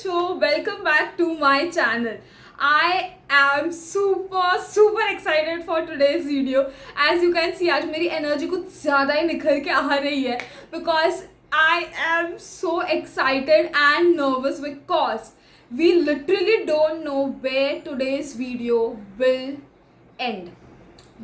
છો? Welcome back to my channel. I am super excited for today's video. As you can see, आज मेरी energy कुछ ज़्यादा ही निखर के आ रही है because I am so excited and nervous because we literally don't know where today's video will end.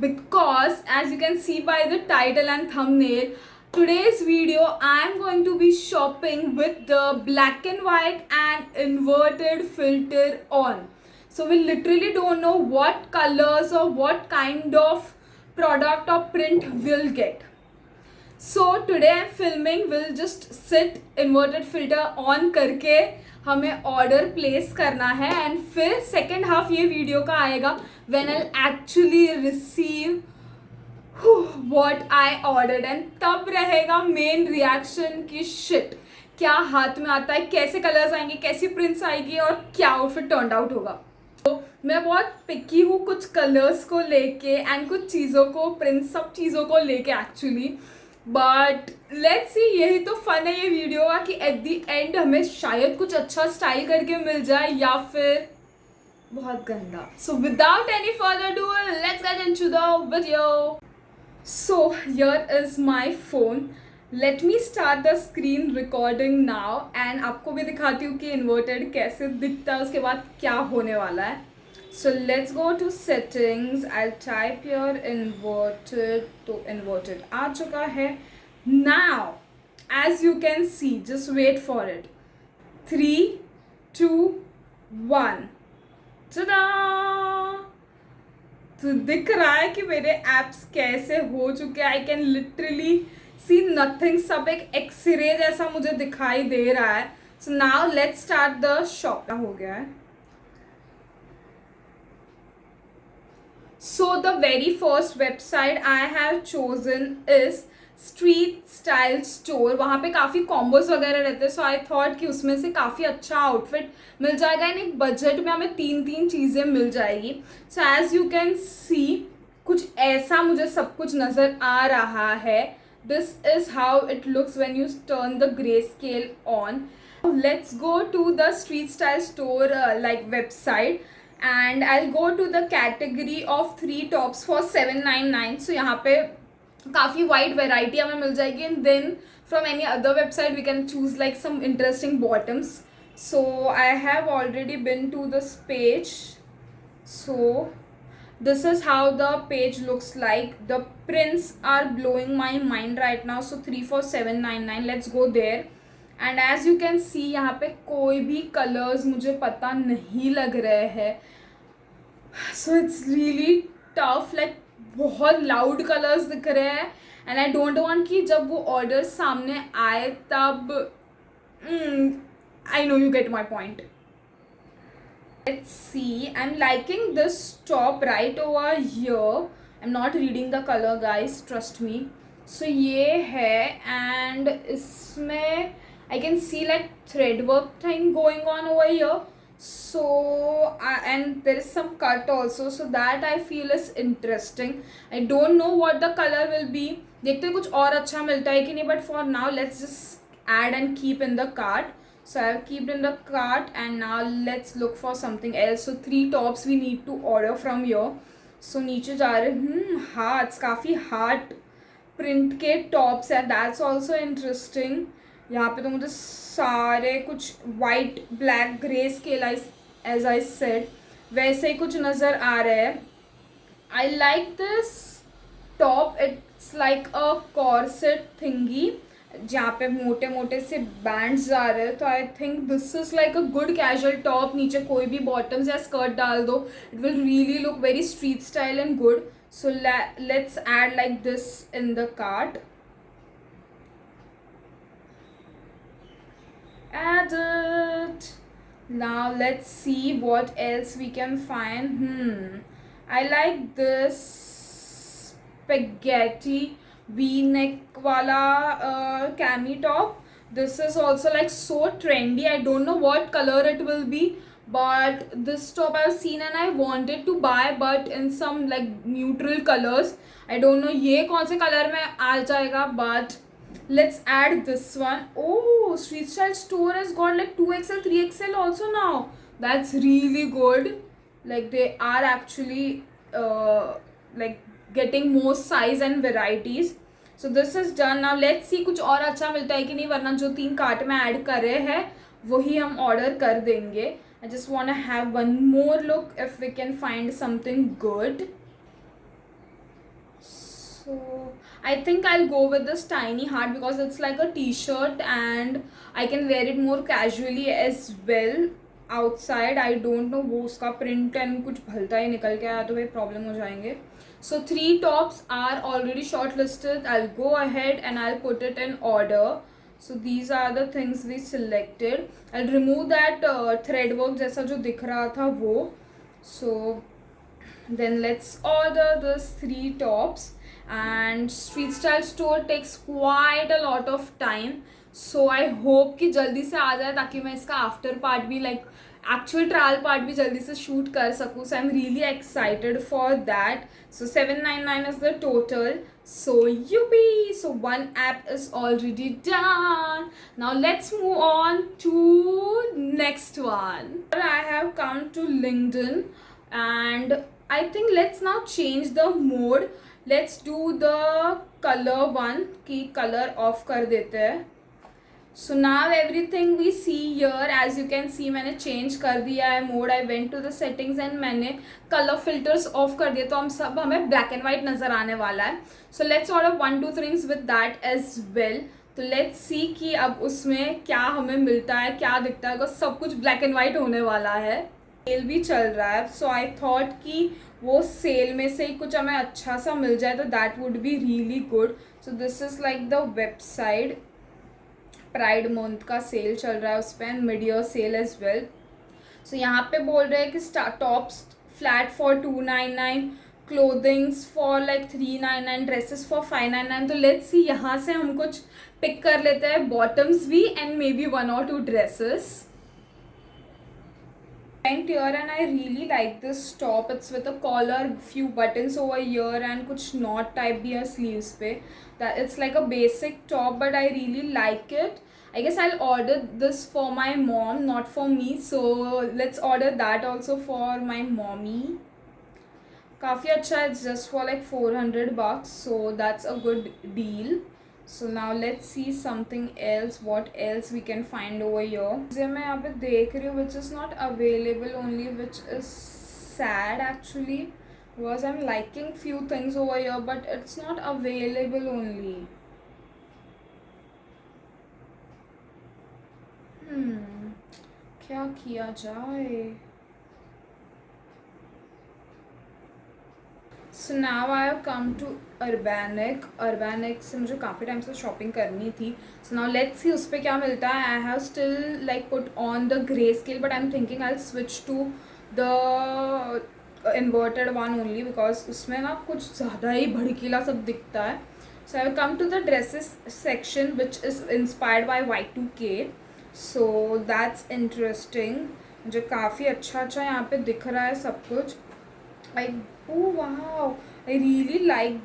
Because as you can see by the title and thumbnail, today's video I am going to be shopping with the black and white and inverted filter on. So we literally don't know what colors or what kind of product or print we'll get. So today I'm filming, we'll just sit inverted filter on करके हमें order place करना है and फिर second half ये video का आएगा when I actually receive what I ordered and तब रहेगा मेन रिएक्शन की शिट क्या हाथ में आता है, कैसे कलर्स आएंगे, कैसी प्रिंट्स आएगी और क्या आउटफिट टर्न आउट होगा. तो मैं बहुत पिकी हूँ कुछ कलर्स को लेके एंड कुछ चीज़ों को, प्रिंट्स, सब चीज़ों को लेके एक्चुअली. बट लेट्स सी, यही तो फन है ये वीडियो का कि एट द एंड हमें शायद कुछ अच्छा स्टाइल करके मिल जाए या फिर बहुत गंदा. So without any further do let's get into the video. So here is my phone. Let me start the screen recording now and आपको भी दिखाती हूँ कि इन्वर्टेड कैसे दिखता है, उसके बाद क्या होने वाला है. So let's go to settings. I'll type here inverted. तो inverted आ चुका है. Now, as you can see, just wait for it. 3, 2, 1. Ta-da! तो दिख रहा है कि मेरे एप्स कैसे हो चुके हैं. I can literally see nothing. सब एक एक्सरे जैसा मुझे दिखाई दे रहा है. So now let's start the shop. हो गया है. So the very first website I have chosen is Street Style Store. वहाँ पे काफ़ी कॉम्बोज वगैरह रहते हैं, सो आई थॉट कि उसमें से काफ़ी अच्छा आउटफिट मिल जाएगा एंड एक बजट में हमें तीन चीज़ें मिल जाएगी. So as you can see कुछ ऐसा मुझे सब कुछ नज़र आ रहा है. This is how it looks when you turn the grey scale on. Let's go to the street style store like website. And I'll go to the category of 3 tops for 799. So यहाँ पे काफ़ी wide variety हमें मिल जाएगी and then from any other website we can choose like some interesting bottoms. So I have already been to this page. So this is how the page looks like. The prints are blowing my mind right now. So 3 for 799. Let's go there. And as you can see यहाँ पे कोई भी colours मुझे पता नहीं लग रहे हैं. So it's really tough, like बहुत लाउड कलर्स दिख रहे हैं एंड आई डोंट वांट कि जब वो ऑर्डर सामने आए तब I know you get my point. Let's see, I am liking this top right over here. I am not reading the colour guys, trust me. So ये है and इसमें I can see like thread work thing going on over here. So and there is some cut also, so that I feel is interesting. I don't know what the color will be. देखते हैं कुछ और अच्छा मिलता है कि नहीं, but for now let's just add and keep in the cart. So I have kept in the cart and now let's look for something else. So 3 tops we need to order from here. So नीचे जा रहे hearts, काफ़ी heart print के tops है. That's also interesting. यहाँ पे तो मुझे सारे कुछ white black grey scale as I said वैसे ही कुछ नज़र आ रहे हैं. I like this top. It's like a corset thingy जहाँ पे मोटे मोटे से बैंड्स जा रहे हैं. तो I think this is like a good casual top. नीचे कोई भी बॉटम्स या स्कर्ट डाल दो, it will really look very street style and good. So let's add like this in the cart. Added. Now let's see what else we can find. I like this spaghetti v-neck wala cami top. This is also like so trendy. I don't know what color it will be, but this top I've seen and I wanted to buy, but in some like neutral colors. I don't know ये कौन से color में आ जाएगा, but Let's add this one. Oh, Street Style Store has got like 2XL, 3XL also now. That's really good. Like they are actually like getting more size and varieties. So this is done. Now let's see कुछ और अच्छा मिलता है कि नहीं, वरना जो 3 cart में ऐड कर रहे हैं वही हम ऑर्डर कर देंगे. I just want to have one more look if we can find something good. So I think I'll go with this tiny heart because it's like a t-shirt and I can wear it more casually as well outside. I don't know वो उसका print and कुछ भलता ही निकल के आया तो भाई problem हो जाएंगे. So 3 tops are already shortlisted. I'll go ahead and I'll put it in order. So these are the things we selected. I'll remove that thread work जैसा जो दिख रहा था वो. So then let's order this 3 tops. And Street Style Store takes quite a lot of time. So I hope कि जल्दी से आ जाए ताकि मैं इसका आफ्टर पार्ट भी लाइक एक्चुअल ट्रायल पार्ट भी जल्दी से शूट कर सकूँ. So I am really excited for that. So 799 is the total. So yuppie! So one app is already done. Now let's move on to next one. I have come to LinkedIn and I think let's now change the mode. Let's do the color one कि color off कर देते हैं. So now everything we see here, as you can see मैंने change कर दिया है mode. I went to the settings and मैंने color filters off कर दिए तो हम सब हमें black and white नज़र आने वाला है. So let's order 1-2 things with that as well. तो let's see कि अब उसमें क्या हमें मिलता है, क्या दिखता है, because सब कुछ black and white होने वाला है. सेल भी चल रहा है. सो आई थॉट कि वो सेल में से ही कुछ हमें अच्छा सा मिल जाए तो that would be really good. So this is like the website. Pride month का सेल चल रहा है उस पर, and mid year sale as well. So यहाँ पे बोल रहे हैं कि tops flat for 299, clothings for like 399, dresses for 599. तो लेट्स सी यहाँ से हम कुछ पिक कर लेते हैं, बॉटम्स भी and may be 1 or 2 dresses. Here and I really like this top. It's with a collar, few buttons over here and कुछ knot type भी है sleeves पे. That it's like a basic top but I really like it. I guess I'll order this for my mom, not for me. So let's order that also for my mommy. काफ़ी अच्छा है. It's just for like $400, so that's a good deal. So now let's see something else. What else we can find over here? जो मैं यहाँ पे देख रही हूँ which is not available only, which is sad actually because I'm liking few things over here but it's not available only. क्या किया जाए? So now I have come to Urbanic. Urbanic से मुझे काफ़ी टाइम से शॉपिंग करनी थी. सो now let's see उस पर क्या मिलता है. I have still like put on the grey scale but I am thinking I switch to the inverted one only because उसमें ना कुछ ज़्यादा ही भड़कीला सब दिखता है. So I have come to the dresses section which is inspired by Y2K. So that's interesting. मुझे काफ़ी अच्छा अच्छा यहाँ पे दिख रहा है सब कुछ. Oh wow, I really like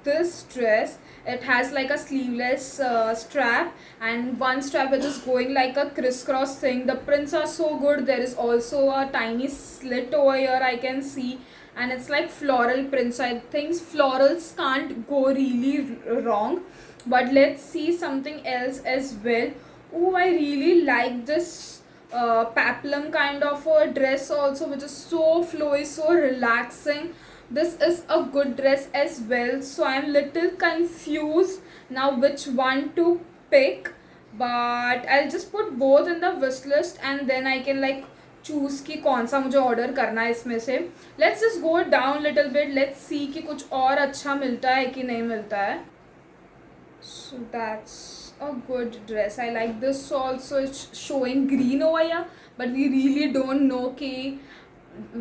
this dress. It has like a sleeveless strap and one strap which is going like a crisscross thing. The prints are so good. There is also a tiny slit over here I can see and it's like floral prints. I think florals can't go really wrong. But let's see something else as well. Oh, I really like this peplum kind of a dress also which is so flowy, so relaxing. This is a good dress as well. So I am little confused now which one to pick but I'll just put both in the wish list and then I can like choose कि कौन सा मुझे order करना है इसमें से. Let's just go down little bit. Let's see कि कुछ और अच्छा मिलता है कि नहीं मिलता है. So that's a good dress. I like this also. It's showing green over here but we really don't know कि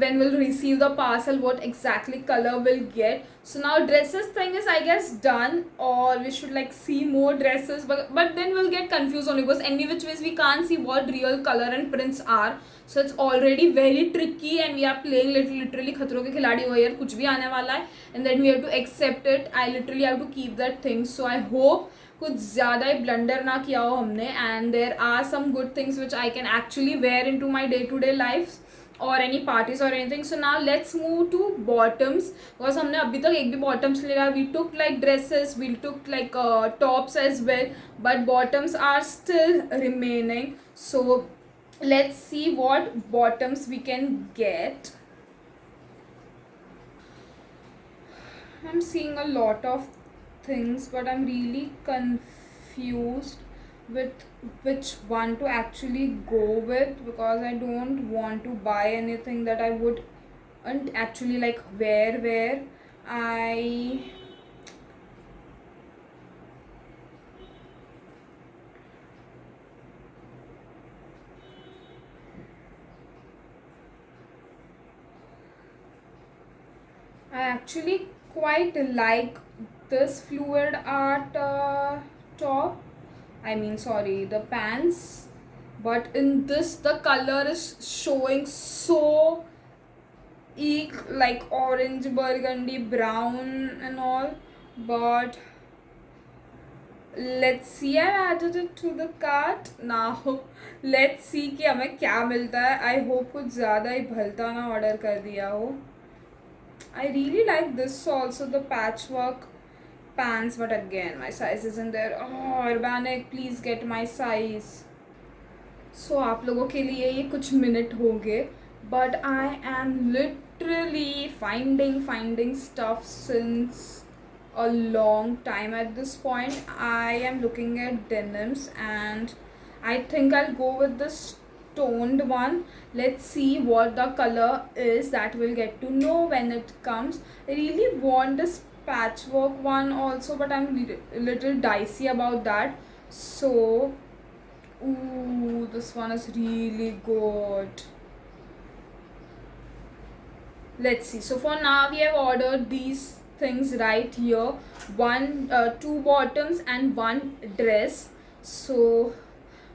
when we'll receive the parcel, what exactly color we'll get. So now dresses thing is, I guess, done, or we should like see more dresses, but then we'll get confused only, because any which ways we can't see what real color and prints are. So it's already very tricky, and we are playing literally खतरों के खिलाड़ी हो यार, कुछ भी आने वाला है, and then we have to accept it. I literally have to keep that thing. So I hope कुछ ज़्यादा ही ब्लंडर ना किया हो हमने, and there are some good things which I can actually wear in to my day to day life और any parties और anything. So now let's move to bottoms, because हमने अभी तक एक भी बॉटम्स लिया. We took like dresses, we took like tops as well, but bottoms are still remaining. So let's see what bottoms we can get. I'm seeing a lot of things, but I'm really confused with which one to actually go with, because I don't want to buy anything that I wouldn't actually like wear. I actually quite like this fluid art top. I mean, sorry, the pants. But in this, the color is showing so like orange, burgundy, brown and all. But let's see, I added it to the cart. Now let's see कि हमें क्या मिलता है. I hope कुछ ज़्यादा ही भलता ना order कर दिया हो. I really like this also, the patchwork pants, but again my size isn't there. Oh, Urbanic, please get my size. So आप लोगों के लिए ये कुछ मिनट होंगे, but I am literally finding stuff since a long time. At this point I am looking at denims, and I think I'll go with this toned one. Let's see what the color is. That we'll get to know when it comes. I really want this patchwork one also, but I'm a little dicey about that. So ooh, this one is really good. Let's see. So for now we have ordered these things right here, two bottoms and one dress. So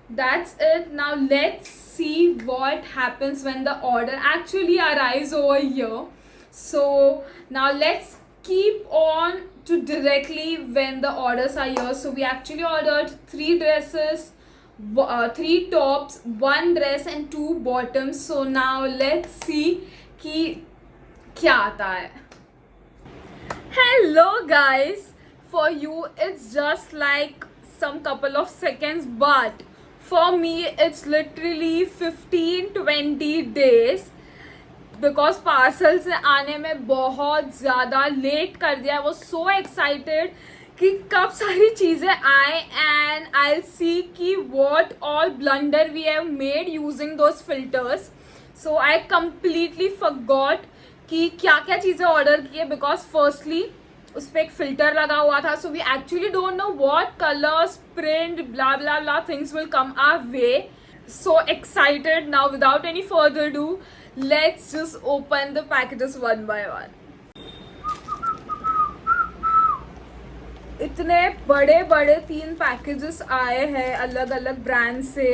that's it. Now let's see what happens when the order actually arrives over here. So now let's keep on to directly when the orders are here. So we actually ordered 3 dresses, 3 tops, 1 dress and 2 bottoms. So now let's see कि क्या आता है. Hello guys, for you it's just like some couple of seconds, but for me it's literally 15-20 days, because parcel से आने में बहुत ज़्यादा late कर दिया. आई वॉज सो एक्साइटेड कि कब सारी चीज़ें आए, एंड आई सी कि what all blunder we have made using those filters. So I completely forgot कि क्या क्या चीज़ें ऑर्डर किए, बिकॉज फर्स्टली उस पर एक फिल्टर लगा हुआ था. So we actually don't know what colours, print, blah blah blah things will come our way. So excited. Now without any further ado, let's just open the packages one by one. इतने बड़े बड़े 3 packages आए हैं अलग अलग brand से.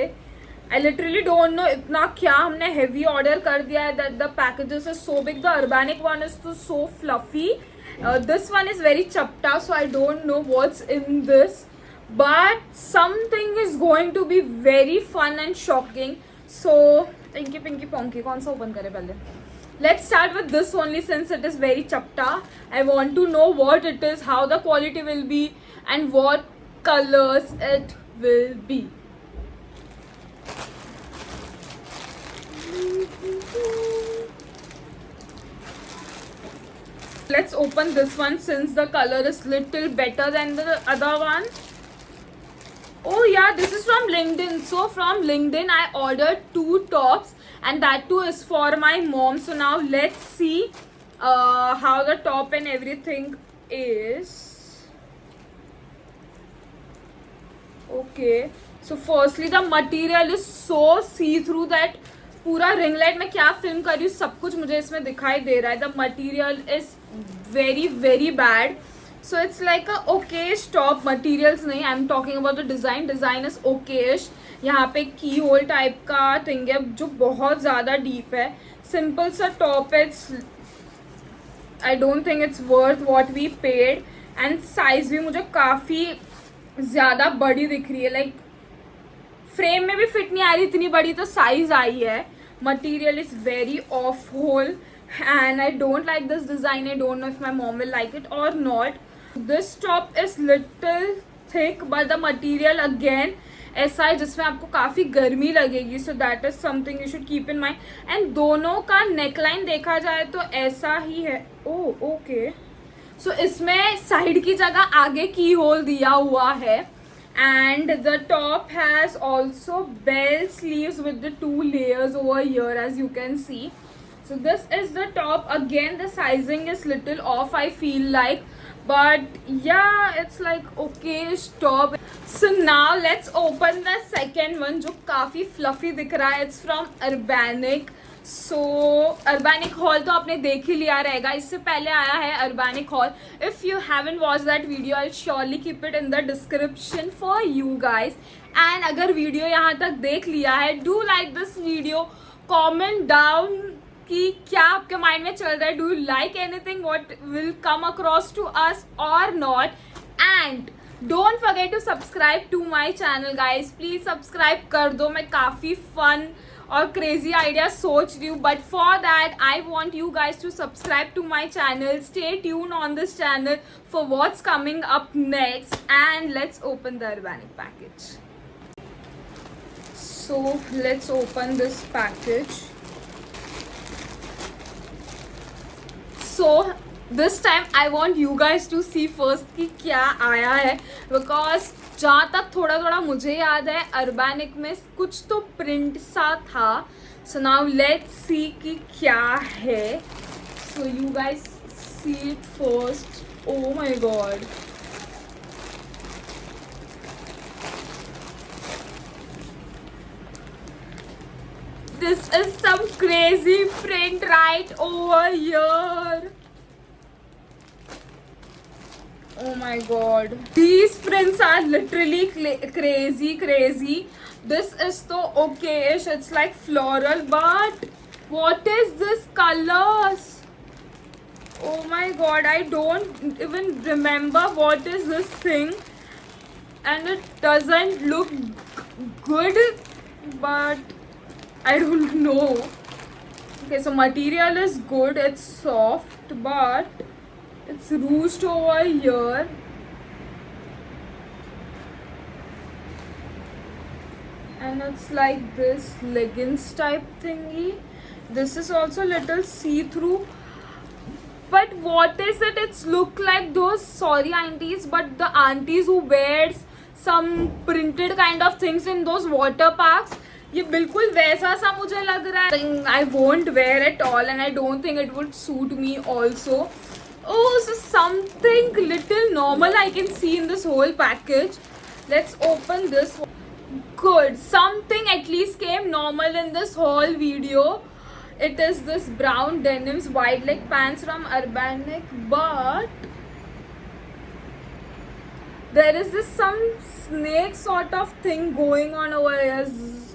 I literally don't know इतना क्या हमने heavy order कर दिया है that the packages are so big. The Urbanic one is so fluffy. This one is very chapta, so I don't know what's in this. But something is going to be very fun and shocking. So Pinky Ponky, कौन सा open करे पहले? Let's start with this only since it is very chapta. I want to know what it is, how the quality will be, and what colors it will be. Let's open this one since the color is little better than the other one. Oh yeah, this is from LinkedIn. So from LinkedIn I ordered 2 tops, and that too is for my mom. So now let's see how the top and everything is. Okay, so firstly the material is so see-through that पूरा ring light में क्या film कर रही हूँ सब कुछ मुझे इसमें दिखाई दे रहा है. The material is very very bad. So it's like a okish top. Materials नहीं, I am talking about the design. Design is okish. यहाँ पे की होल टाइप का थिंग है जो बहुत ज़्यादा डीप है. सिंपल सा टॉप है. It's I don't think it's worth what we paid. And size भी मुझे काफ़ी ज़्यादा बड़ी दिख रही है. लाइक फ्रेम में भी फिट नहीं आ रही इतनी बड़ी तो साइज आई है. Material is very awful and I don't like this design. I don't know if my mom will like it or not. This top is little thick but the material again ऐसा है जिसमें आपको काफ़ी गर्मी लगेगी. So that is something you should keep in mind. And दोनों का neckline देखा जाए तो ऐसा ही है. Oh okay. सो इसमें साइड की जगह आगे की होल दिया हुआ है. And the top has also bell sleeves with the 2 layers over here as you can see. So this is the top. Again the sizing is little off I feel like, but yeah it's like okay top. So now let's open the second one जो काफ़ी fluffy दिख रहा है. It's from Urbanic. So Urbanic hall तो आपने देख ही लिया रहेगा. इससे पहले आया है Urbanic haul. If you haven't watch that video I surely keep it in the description for you guys. And अगर वीडियो यहाँ तक देख लिया है do like this video. Comment down कि क्या आपके माइंड में चल रहा है. Do you like anything what will come across to us or not. And don't forget to subscribe to my channel guys. Please subscribe कर दो. मैं काफ़ी फन और क्रेजी आइडिया सोच रही हूँ. But for that I want you guys to subscribe to my channel. Stay tune on this channel for what's coming up next. And let's open the Urbanic package. So let's open this package. So this time I want you guys to see first कि क्या आया है. Because जहाँ तक थोड़ा थोड़ा मुझे याद है अर्बैनिक में कुछ तो प्रिंट सा था. सो नाउ लेट्स सी कि क्या है. So you guys see it first. Oh my God. This is some crazy print right over here. Oh my god. These prints are literally crazy. This is so okayish. It's like floral. But what is this colors? Oh my god. I don't even remember what is this thing. And it doesn't look good. But I don't know. Okay, so material is good. It's soft. But it's ruched over here. And it's like this leggings type thingy. This is also little see-through. But what is it? It's look like those, sorry aunties, but the aunties who wears some printed kind of things in those water parks. ये बिल्कुल वैसा सा मुझे लग रहा है. I won't wear it all and I don't think it would suit me also. Oh, so something little normal I can see in this whole package. Let's open this. Good. Something at least came normal in this whole video. It is this brown denims wide leg pants from Urbanic, but there is this some snake sort of thing going on over here.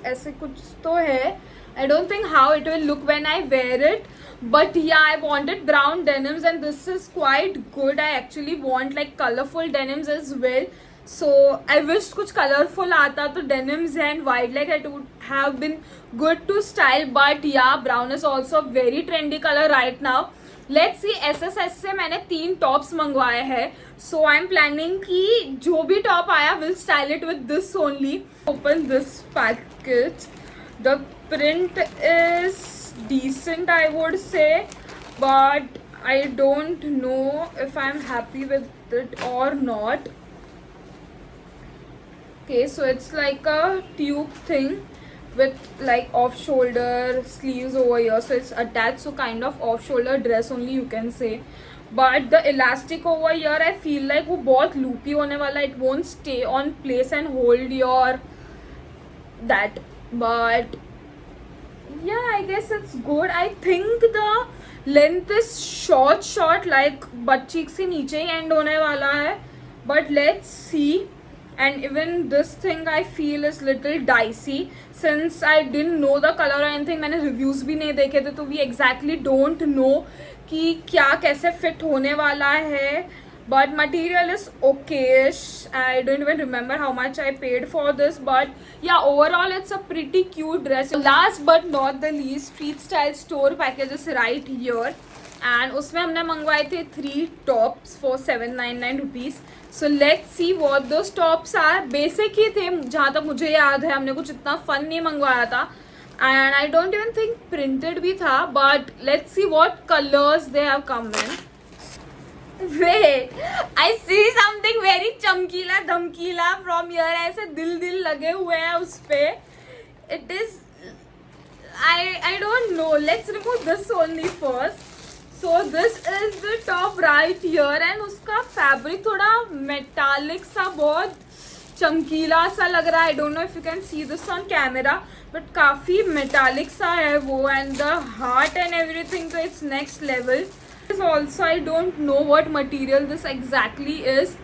ऐसे कुछ तो है. I don't think how it will look when I wear it. But yeah, I wanted brown denims and this is quite good. I actually want like colorful denims as well. So I wish कुछ colorful आता तो denims and wide leg it would have been good to style. But yeah, brown is also a very trendy color right now. Let's see. SSS से मैंने 3 tops मंगवाए हैं. So I'm planning कि जो भी टॉप आया will style it with this only. Open this package. The print is decent I would say, but I don't know if I'm happy with it or not. Okay, so it's like a tube thing with like off shoulder sleeves over here, so it's attached, so kind of off shoulder dress only you can say. But the elastic over here I feel like वो बहुत loopy होने वाला. It won't stay on place and hold your that. But Yeah, I guess it's good. I think the length is short like butt cheek से नीचे ही end होने वाला है. But let's see. And even this thing I feel is little dicey since I didn't know the color or anything. मैंने reviews भी नहीं देखे थे तो we exactly don't know कि क्या कैसे fit होने वाला है. But material is okayish. I don't even remember how much I paid for this, but yeah, overall it's a pretty cute dress. Last but not the least, Street Style store package is right here, and उसमें हमने मंगवाए थे 3 tops for 799 rupees. So let's see what those tops are. Basic ही थे जहाँ तक मुझे याद है. हमने कुछ इतना fun नहीं मंगवाया था, and I don't even think printed भी था. But let's see what colors they have come in. Wait, I see something very चमकीला धमकीला from here. ऐसे दिल लगे हुए हैं उस पे. It is, I don't know. Let's remove this only first. So this is the top right here, and उसका fabric थोड़ा metallic सा बहुत चमकीला सा लग रहा है. I don't know if you can see this on camera, but काफी metallic सा है वो, and the heart and everything, so it's next level. Also, I don't know what material this exactly is,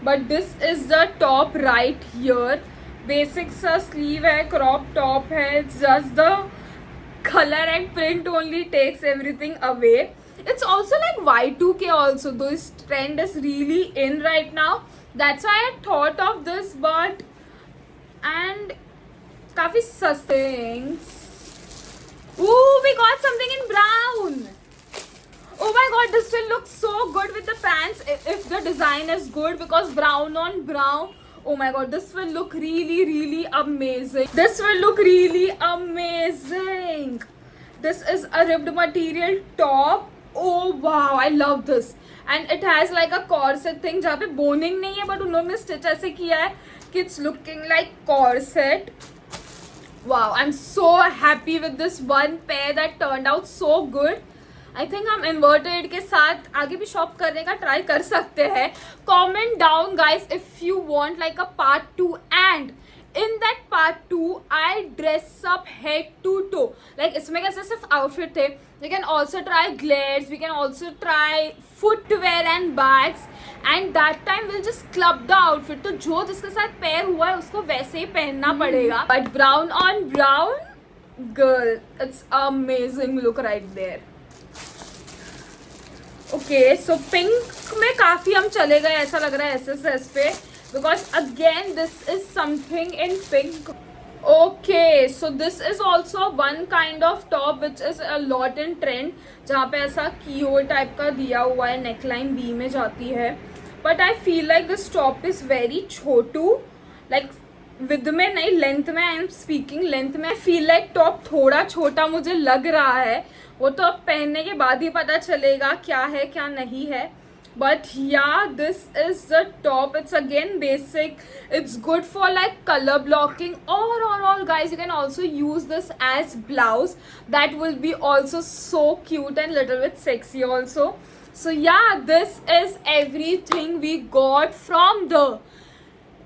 but this is the top right here. Basic सा sleeve है, crop top है. It's just the color and print only takes everything away. It's also like Y2K also. This trend is really in right now. That's why I thought of this, but and काफी सस्ते things. Ooh, we got something in brown. Oh my god, this will look so good with the pants if the design is good, because brown on brown. Oh my god, this will look really amazing. This will look really amazing. This is a ribbed material top. Oh wow, I love this. And it has like a corset thing जहाँ पे boning नहीं है, but उन्होंने stitch ऐसे किया है कि it's looking like corset. Wow, I'm so happy with this one pair that turned out so good. I think हम इन्वर्टेड के साथ आगे भी शॉप करने का ट्राई कर सकते हैं. Comment down guys if you want like a part 2, and in that part 2 I dress up head to toe. Like इसमें कैसे सिर्फ आउटफिट थे. We can also try glades, we can also try footwear and bags, and that time will just club the outfit. तो जो जिसके साथ pair हुआ है उसको वैसे ही पहनना पड़ेगा. But brown on brown, girl, it's amazing look right there. Okay, so pink में काफ़ी हम चले गए ऐसा लग रहा है SSS पे, because again this is something in pink. Okay, so this is also one kind of top which is a lot in trend, जहाँ पे ऐसा कीहोल टाइप का दिया हुआ है, नेकलाइन वी में जाती है. But I feel like this top is very Chhotu, like with में नहीं, लेंथ में. आई एम स्पीकिंग लेंथ में. आई फील लाइक टॉप थोड़ा छोटा मुझे लग रहा है. वो तो अब पहनने के बाद ही पता चलेगा क्या है क्या नहीं है. But yeah this is the top. It's again basic. It's good for like colour blocking, or guys you can also use this as blouse. That will be also so cute and little with sexy also. So yeah this is everything we got from the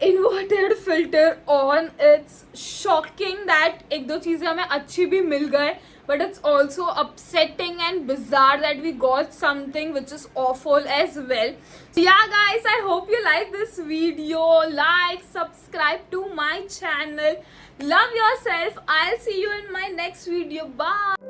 inverted filter on. It's shocking that एक दो चीज़ें हमें अच्छी भी मिल गए, but it's also upsetting and bizarre that we got something which is awful as well. So yeah guys, I hope you like this video. Like, subscribe to my channel. Love yourself. I'll see you in my next video. Bye.